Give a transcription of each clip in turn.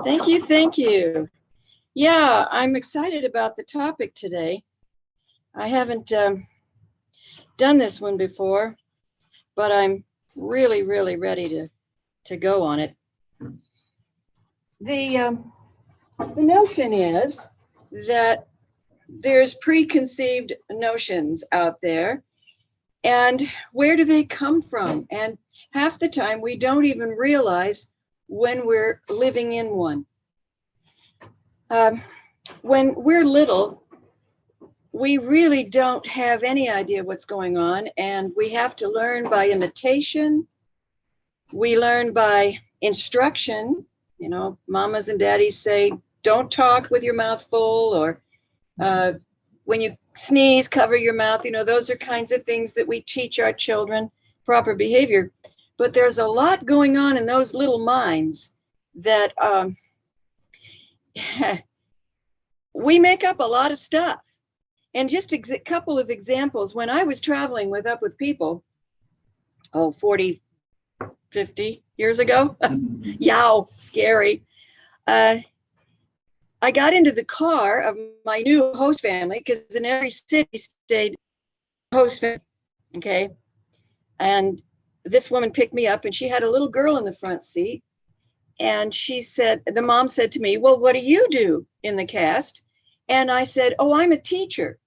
Thank you. Thank you. Yeah, I'm excited about the topic today. I haven't done this one before, but I'm really, really ready to go on it. The notion is that there's preconceived notions out there, and where do they come from? And half the time we don't even realize when we're living in one. When we're little, we really don't have any idea what's going on, and we have to learn by imitation. We learn by instruction. You know, mamas and daddies say, don't talk with your mouth full, or when you sneeze, cover your mouth. You know, those are kinds of things that we teach our children, proper behavior. But there's a lot going on in those little minds that we make up a lot of stuff. And just a couple of examples. When I was traveling with people, 40, 50 years ago, yow, scary. I got into the car of my new host family, because in every city stayed host family, okay? And this woman picked me up, and she had a little girl in the front seat. And she said, the mom said to me, well, what do you do in the cast? And I said, oh, I'm a teacher.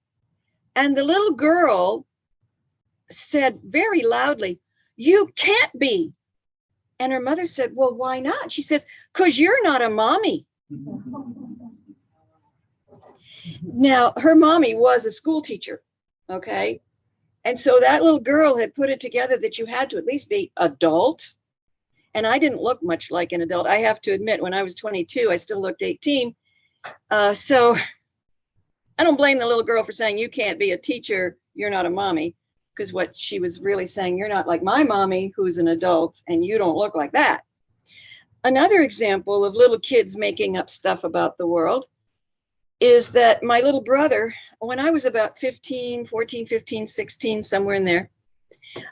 And the little girl said very loudly, you can't be. And her mother said, well, why not? She says, because you're not a mommy. Now, her mommy was a school teacher, okay? And so that little girl had put it together that you had to at least be adult. And I didn't look much like an adult. I have to admit, when I was 22, I still looked 18. So I don't blame the little girl for saying, you can't be a teacher, you're not a mommy. Because what she was really saying, you're not like my mommy, who's an adult, and you don't look like that. Another example of little kids making up stuff about the world is that my little brother, when I was about 14, 15, 16, somewhere in there,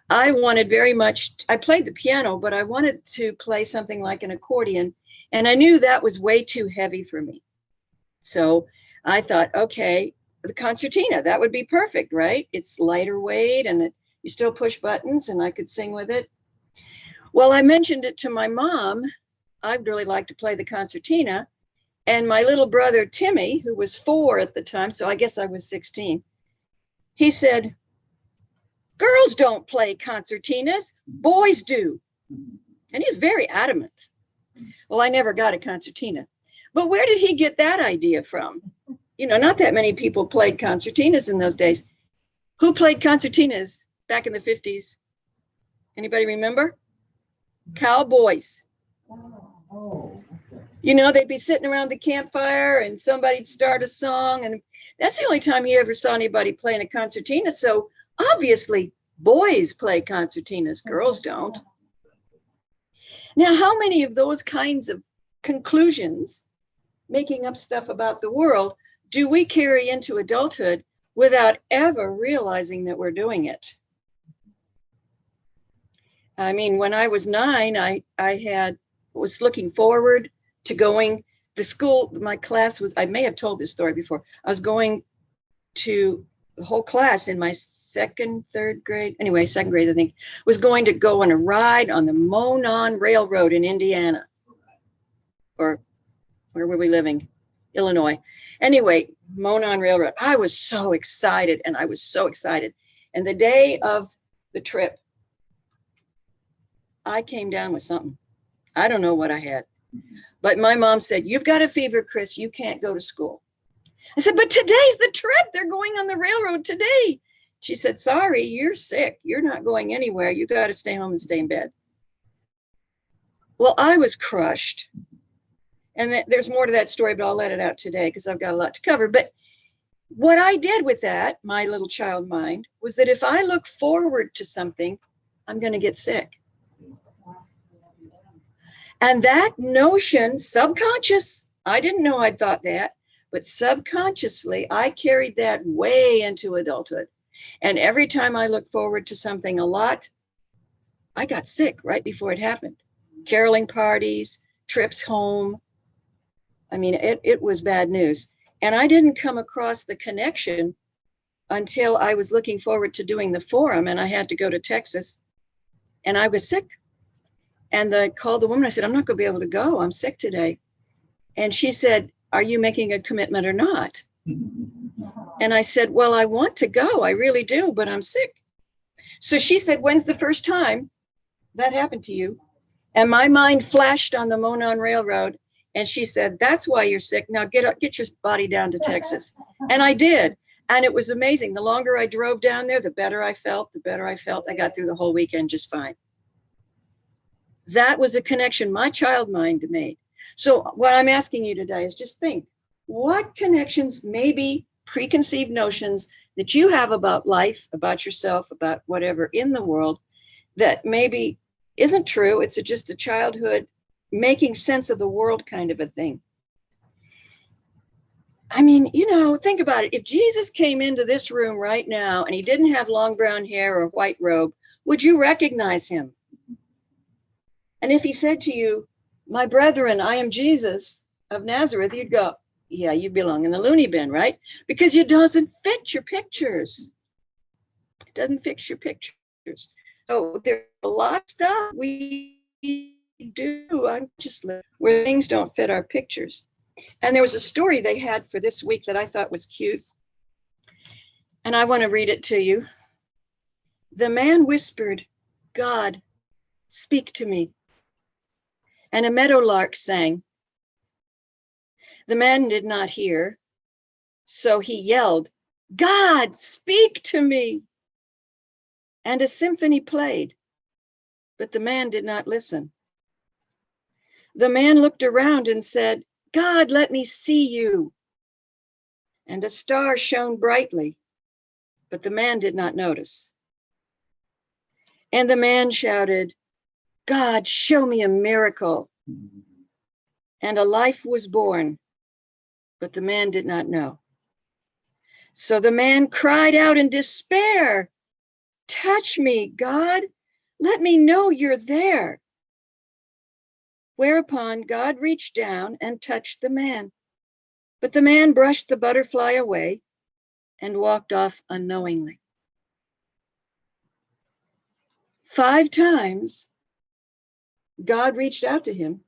I wanted very much, I played the piano, but I wanted to play something like an accordion, and I knew that was way too heavy for me. So I thought, okay, the concertina, that would be perfect, right? It's lighter weight, and you still push buttons, and I could sing with it. Well, I mentioned it to my mom. I'd really like to play the concertina. And my little brother, Timmy, who was 4 at the time, so I guess I was 16, he said, girls don't play concertinas, boys do. And he was very adamant. Well, I never got a concertina. But where did he get that idea from? You know, not that many people played concertinas in those days. Who played concertinas back in the 50s? Anybody remember? Cowboys. You know, they'd be sitting around the campfire and somebody'd start a song, and that's the only time you ever saw anybody playing a concertina. So obviously boys play concertinas, girls don't. Now, how many of those kinds of conclusions, making up stuff about the world, do we carry into adulthood without ever realizing that we're doing it? I mean, when I was 9, I was looking forward to going to school. My class was, I may have told this story before, I was going to, the whole class in my second grade, I think, was going to go on a ride on the Monon Railroad in Indiana. Or where were we living? Illinois. Anyway, Monon Railroad. I was so excited, and I was so excited. And the day of the trip, I came down with something. I don't know what I had. But my mom said, you've got a fever, Chris. You can't go to school. I said, but today's the trip. They're going on the railroad today. She said, sorry, you're sick. You're not going anywhere. You got to stay home and stay in bed. Well, I was crushed. And there's more to that story, but I'll let it out today because I've got a lot to cover. But what I did with that, my little child mind, was that if I look forward to something, I'm going to get sick. And that notion, subconscious, I didn't know I'd thought that, but subconsciously, I carried that way into adulthood. And every time I look forward to something a lot, I got sick right before it happened. Caroling parties, trips home, I mean, it was bad news. And I didn't come across the connection until I was looking forward to doing the forum, and I had to go to Texas, and I was sick. And I called the woman. I said, I'm not going to be able to go. I'm sick today. And she said, are you making a commitment or not? And I said, well, I want to go. I really do, but I'm sick. So she said, when's the first time that happened to you? And my mind flashed on the Monon Railroad. And she said, that's why you're sick. Now get up, get your body down to Texas. And I did. And it was amazing. The longer I drove down there, the better I felt, I got through the whole weekend just fine. That was a connection my child mind made. So what I'm asking you today is just think, what connections, maybe preconceived notions that you have about life, about yourself, about whatever in the world that maybe isn't true. It's just a childhood making sense of the world kind of a thing. I mean, you know, think about it. If Jesus came into this room right now and he didn't have long brown hair or white robe, would you recognize him? And if he said to you, my brethren, I am Jesus of Nazareth, you'd go, yeah, you belong in the loony bin, right? Because it doesn't fit your pictures. It doesn't fit your pictures. So there's a lot of stuff we do unconsciously where things don't fit our pictures. And there was a story they had for this week that I thought was cute. And I want to read it to you. The man whispered, God, speak to me. And a meadowlark sang. The man did not hear, so he yelled, God, speak to me. And a symphony played, but the man did not listen. The man looked around and said, God, let me see you. And a star shone brightly, but the man did not notice. And the man shouted, God, show me a miracle. And a life was born, but the man did not know. So the man cried out in despair, touch me, God. Let me know you're there. Whereupon God reached down and touched the man. But the man brushed the butterfly away and walked off unknowingly. 5 times, God reached out to him,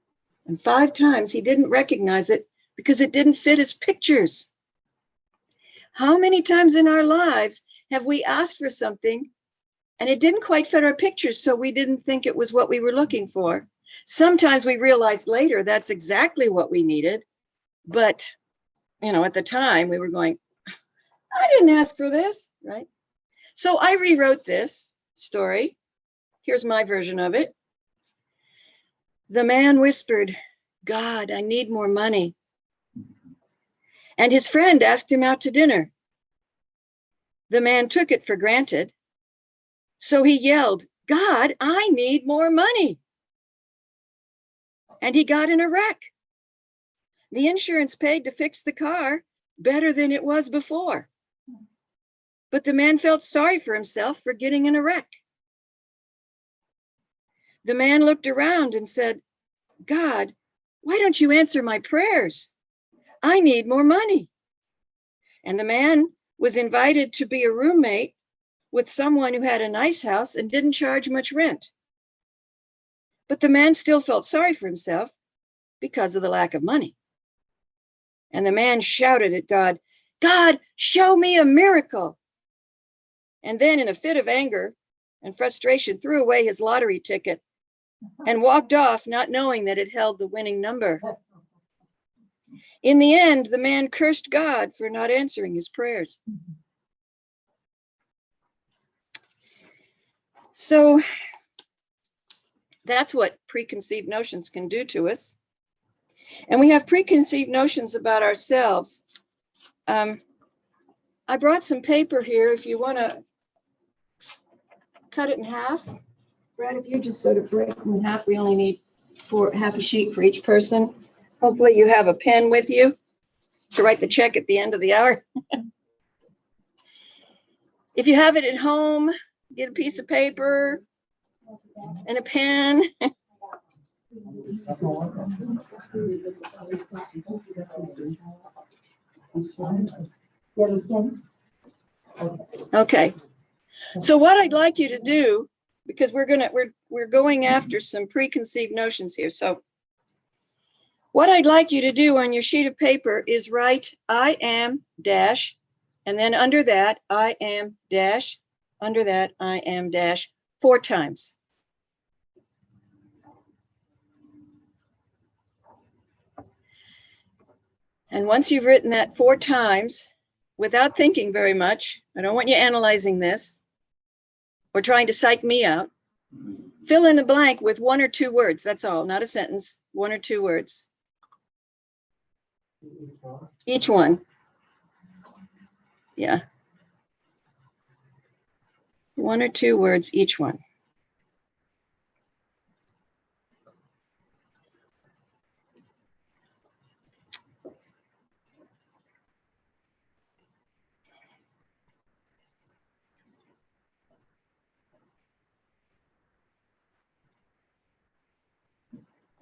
and 5 times he didn't recognize it because it didn't fit his pictures. How many times in our lives have we asked for something and it didn't quite fit our pictures, so we didn't think it was what we were looking for? Sometimes we realized later that's exactly what we needed, but you know, at the time we were going, I didn't ask for this, right? So I rewrote this story. Here's my version of it. The man whispered, God, I need more money. And his friend asked him out to dinner. The man took it for granted. So he yelled, God, I need more money. And he got in a wreck. The insurance paid to fix the car better than it was before. But the man felt sorry for himself for getting in a wreck. The man looked around and said, God, why don't you answer my prayers? I need more money. And the man was invited to be a roommate with someone who had a nice house and didn't charge much rent. But the man still felt sorry for himself because of the lack of money. And the man shouted at God, God, show me a miracle. And then in a fit of anger and frustration, threw away his lottery ticket and walked off, not knowing that it held the winning number. In the end, the man cursed God for not answering his prayers. So that's what preconceived notions can do to us. And we have preconceived notions about ourselves. I brought some paper here if you want to cut it in half. Brad, if you just sort of break it in half, we only need half a sheet for each person. Hopefully you have a pen with you to write the check at the end of the hour. If you have it at home, get a piece of paper and a pen. Okay. So what I'd like you to do, because we're going after some preconceived notions here. So what I'd like you to do on your sheet of paper is write I am dash, and then under that I am dash, under that I am dash 4 times. And once you've written that 4 times, without thinking very much, I don't want you analyzing this or trying to psych me out, fill in the blank with 1 or 2 words. That's all, not a sentence, 1 or 2 words. Each one. Yeah. 1 or 2 words each one.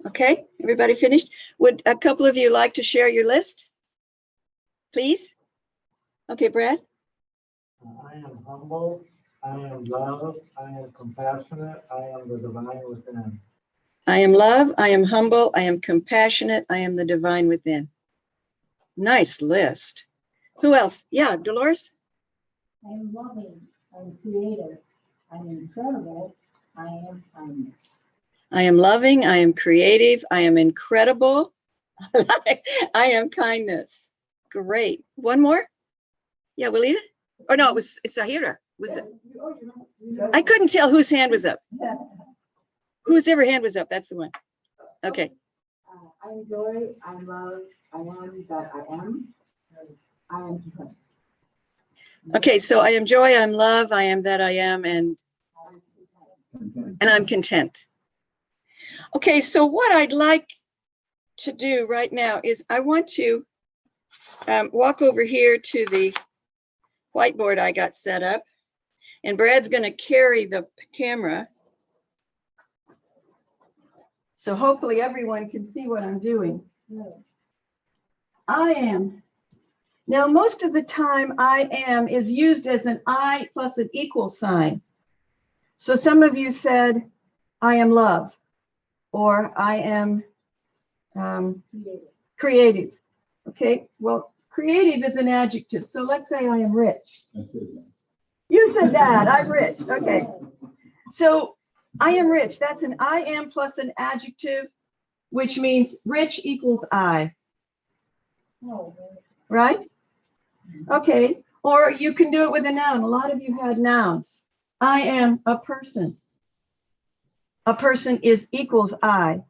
Okay, everybody finished? Would a couple of you like to share your list? Please? Okay, Brad? I am humble, I am love, I am compassionate, I am the divine within. I am love, I am humble, I am compassionate, I am the divine within. Nice list. Who else? Yeah, Dolores? I am loving, I am creative, I am incredible, I am kindness. I am loving, I am creative, I am incredible, I am kindness. Great. One more? Yeah, Walida? Oh no, it's Sahira. Was it? I couldn't tell whose hand was up. Whose ever hand was up, that's the one. Okay. I am joy, I am love, I am that I am content. Okay, so I am joy, I'm love, I am that I am, and I'm content. Okay, so what I'd like to do right now is I want to walk over here to the whiteboard I got set up, and Brad's going to carry the camera. So hopefully everyone can see what I'm doing. I am. Now, most of the time, I am is used as an I plus an equal sign. So some of you said, I am love, or I am creative. Okay, well, creative is an adjective. So let's say I am rich. You said that, I'm rich. Okay. So I am rich. That's an I am plus an adjective, which means rich equals I. Right? Okay. Or you can do it with a noun. A lot of you had nouns. I am a person. A person is equals I.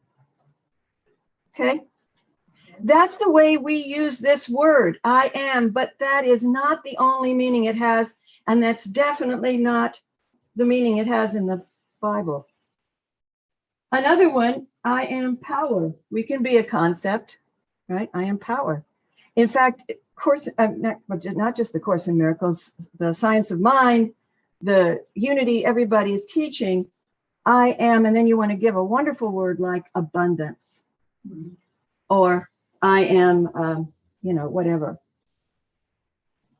Okay. That's the way we use this word, I am, but that is not the only meaning it has, and that's definitely not the meaning it has in the Bible. Another one, I am power. We can be a concept, right? I am power. In fact, not just the Course in Miracles, the Science of Mind, the Unity everybody is teaching, I am, and then you want to give a wonderful word like abundance, or I am, whatever.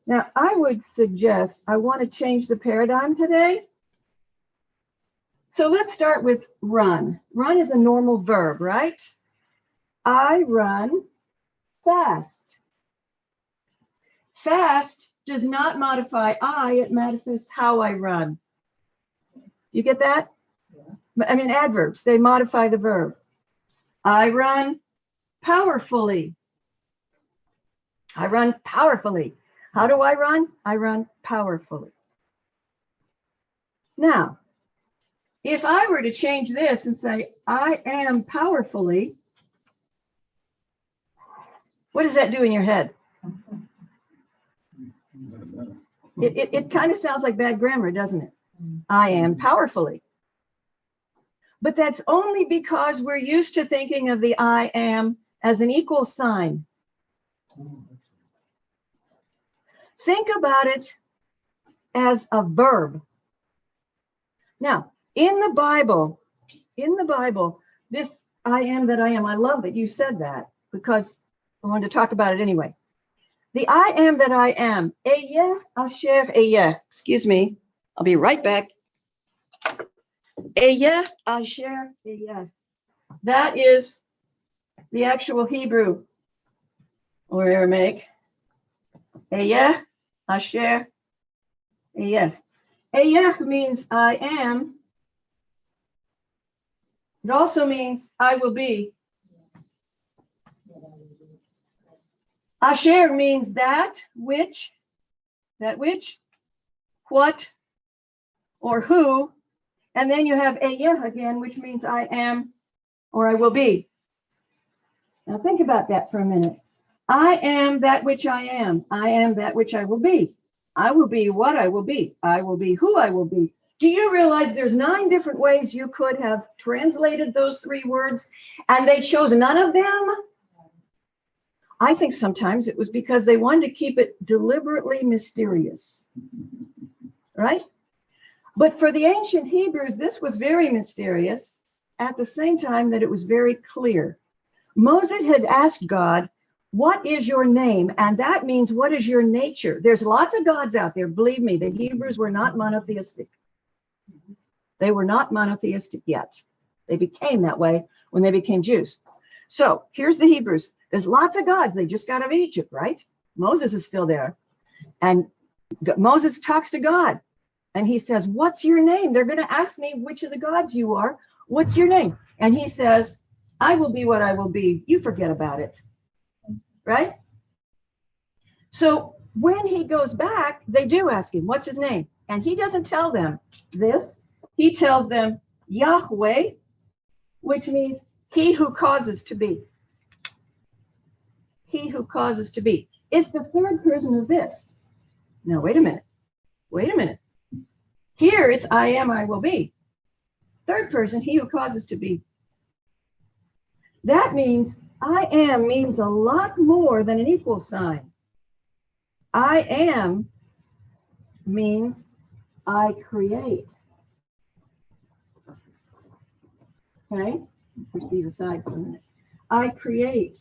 Now, I would suggest I want to change the paradigm today. So let's start with run. Run is a normal verb, right? I run fast. Fast does not modify I, it manifests how I run. You get that? Yeah. I mean, adverbs, they modify the verb. I run powerfully. I run powerfully. How do I run? I run powerfully. Now, if I were to change this and say, I am powerfully, what does that do in your head? It kind of sounds like bad grammar, doesn't it? I am powerfully. But that's only because we're used to thinking of the I am as an equal sign. Think about it as a verb. Now, in the Bible, this I am that I am. I love that you said that because I wanted to talk about it anyway. The I am that I am. Ehyeh asher ehyeh. Excuse me. I'll be right back. Ehyeh asher ehyeh. That is the actual Hebrew or Aramaic. Ehyeh asher ehyeh. Ehyeh means I am. It also means I will be. Asher means that which, what, or who. And then you have ehyeh again, which means I am or I will be. Now think about that for a minute. I am that which I am. I am that which I will be. I will be what I will be. I will be who I will be. Do you realize there's 9 different ways you could have translated those 3 words and they chose none of them? I think sometimes it was because they wanted to keep it deliberately mysterious, right? But for the ancient Hebrews, this was very mysterious at the same time that it was very clear. Moses had asked God, what is your name? And that means, what is your nature? There's lots of gods out there. Believe me, the Hebrews were not monotheistic. They were not monotheistic yet. They became that way when they became Jews. So here's the Hebrews. There's lots of gods. They just got out of Egypt, right? Moses is still there. And Moses talks to God. And he says, what's your name? They're going to ask me which of the gods you are. What's your name? And he says, I will be what I will be. You forget about it. Right? So when he goes back, they do ask him, what's his name? And he doesn't tell them this. He tells them Yahweh, which means he who causes to be. He who causes to be. It's the 3rd person of this. Now, wait a minute. Wait a minute. Here it's I am, I will be. 3rd person, he who causes to be. That means I am means a lot more than an equal sign. I am means I create. Okay, push these aside for a minute. I create.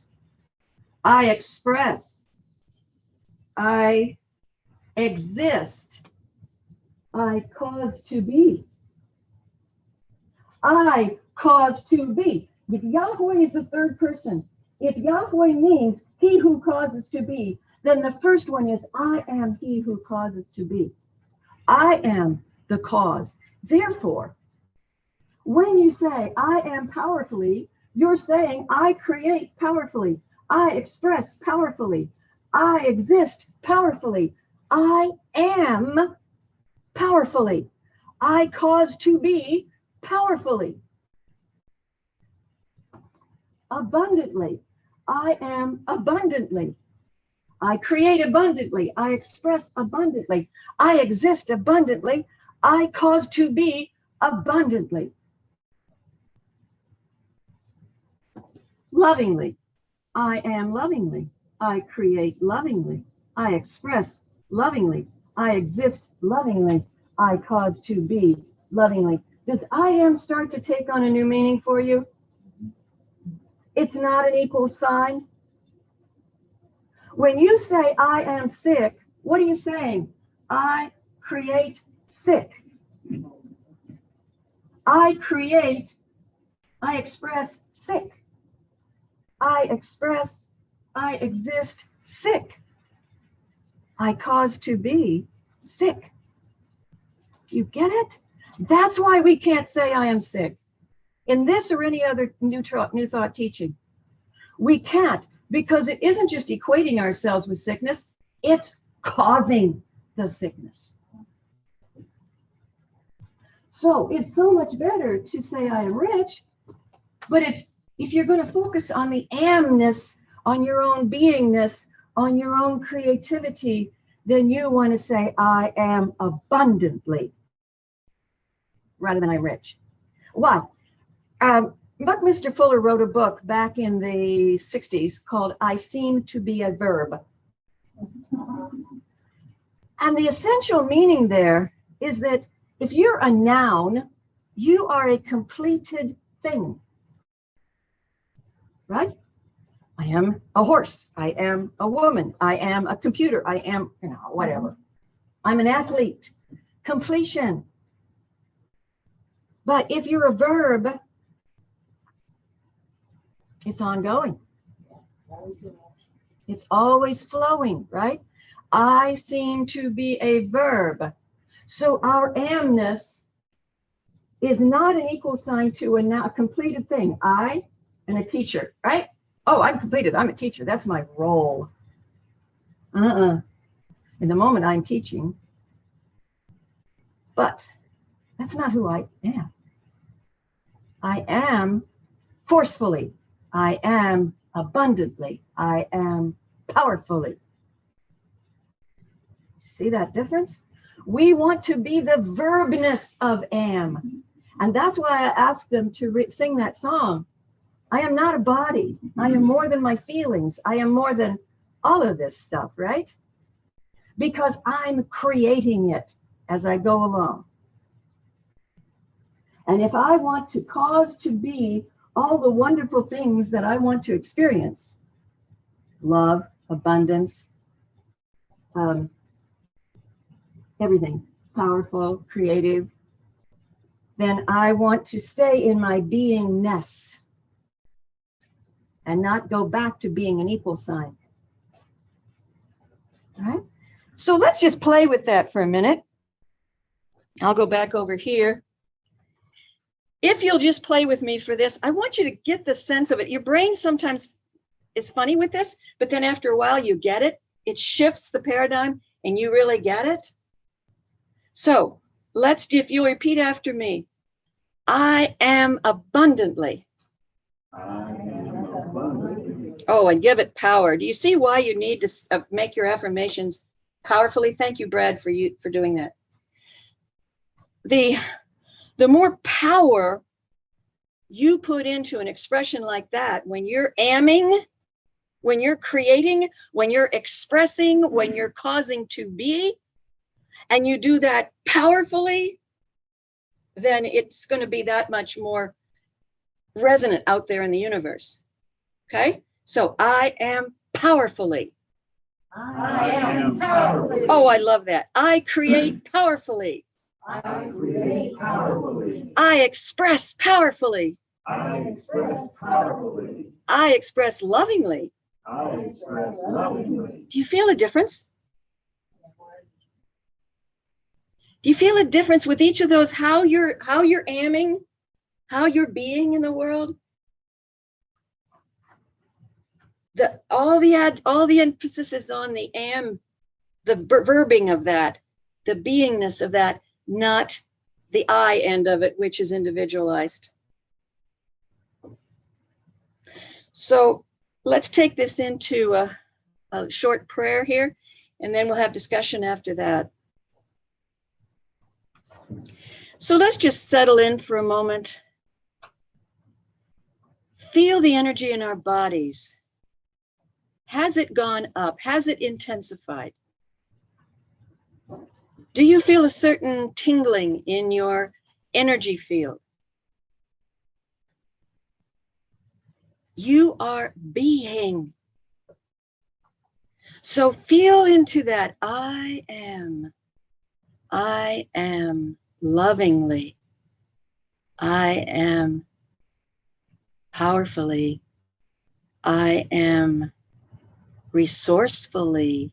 I express. I exist. I cause to be. I cause to be. If Yahweh is the 3rd person, if Yahweh means he who causes to be, then the first one is I am he who causes to be. I am the cause. Therefore, when you say I am powerfully, you're saying I create powerfully. I express powerfully. I exist powerfully. I am powerfully. I cause to be powerfully. Abundantly. I am abundantly. I create abundantly. I express abundantly. I exist abundantly. I cause to be abundantly. Lovingly. I am lovingly. I create lovingly. I express lovingly. I exist lovingly. I cause to be lovingly. Does I am start to take on a new meaning for you? It's not an equal sign. When you say I am sick, what are you saying? I create sick. I create, I express sick. I express, I exist sick. I cause to be sick. You get it? That's why we can't say I am sick. In this or any other new thought teaching, we can't, because it isn't just equating ourselves with sickness, it's causing the sickness. So it's so much better to say I am rich, but it's, if you're going to focus on the amness, on your own beingness, on your own creativity, then you want to say I am abundantly rather than I'm rich. Why? Buckminster Fuller wrote a book back in the 60s called I Seem to Be a Verb. And the essential meaning there is that if you're a noun, you are a completed thing. right? I am a horse. I am a woman. I am a computer. I am, whatever. I'm an athlete. Completion. But if you're a verb, it's ongoing. It's always flowing, right? I seem to be a verb. So our amness is not an equal sign to a completed thing. I and a teacher, right? Oh, I'm completed. I'm a teacher. That's my role. In the moment I'm teaching, but that's not who I am. I am forcefully. I am abundantly. I am powerfully. See that difference? We want to be the verbness of am. And that's why I asked them to sing that song. I am not a body. I am more than my feelings. I am more than all of this stuff, right? Because I'm creating it as I go along. And if I want to cause to be all the wonderful things that I want to experience, love, abundance, everything, powerful, creative, then I want to stay in my beingness and not go back to being an equal sign. All right? So let's just play with that for a minute. I'll go back over here. If you'll just play with me for this, I want you to get the sense of it. Your brain sometimes is funny with this, but then after a while you get it. It shifts the paradigm and you really get it. So if you repeat after me, I am abundantly. I am abundantly. Oh, and give it power. Do you see why you need to make your affirmations powerfully? Thank you, Brad, for doing that. The more power you put into an expression like that, when you're amming, when you're creating, when you're expressing, when you're causing to be, and you do that powerfully, then it's going to be that much more resonant out there in the universe. Okay? So I am powerfully. I am powerfully. Oh, I love that. I create powerfully. I create powerfully. I express powerfully. I express powerfully. I express lovingly. I express lovingly. Do you feel a difference? Do you feel a difference with each of those, how you're amming, how you're being in the world? All the emphasis is on the am, the verbing of that, the beingness of that, not the I end of it, which is individualized. So let's take this into a short prayer here, and then we'll have discussion after that. So let's just settle in for a moment. Feel the energy in our bodies. Has it gone up? Has it intensified? Do you feel a certain tingling in your energy field? You are being. So feel into that. I am lovingly. I am powerfully. I am resourcefully.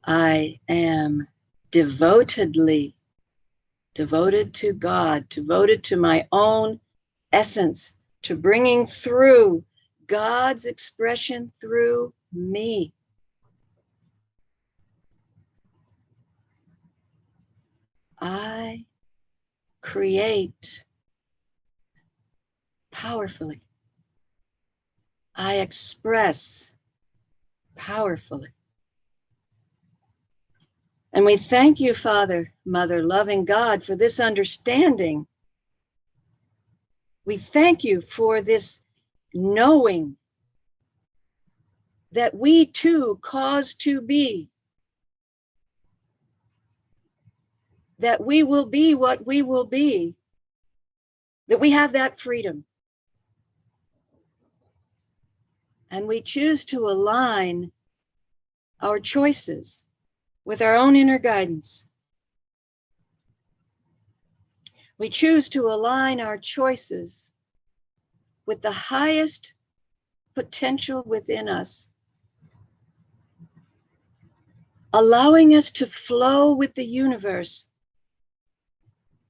I am devotedly, devoted to God, devoted to my own essence, to bringing through God's expression through me. I create powerfully. I express powerfully. And we thank you, Father, Mother, loving God, for this understanding. We thank you for this knowing that we too cause to be, that we will be what we will be, that we have that freedom. And we choose to align our choices with our own inner guidance. We choose to align our choices with the highest potential within us, allowing us to flow with the universe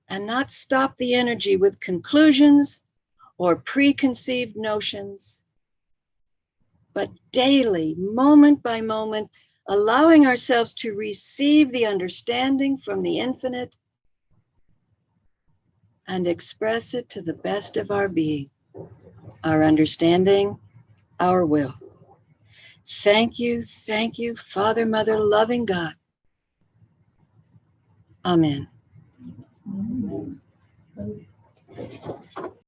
and not stop the energy with conclusions or preconceived notions, but daily, moment by moment, allowing ourselves to receive the understanding from the infinite and express it to the best of our being, our understanding, our will. Thank you, Father, Mother, loving God. Amen.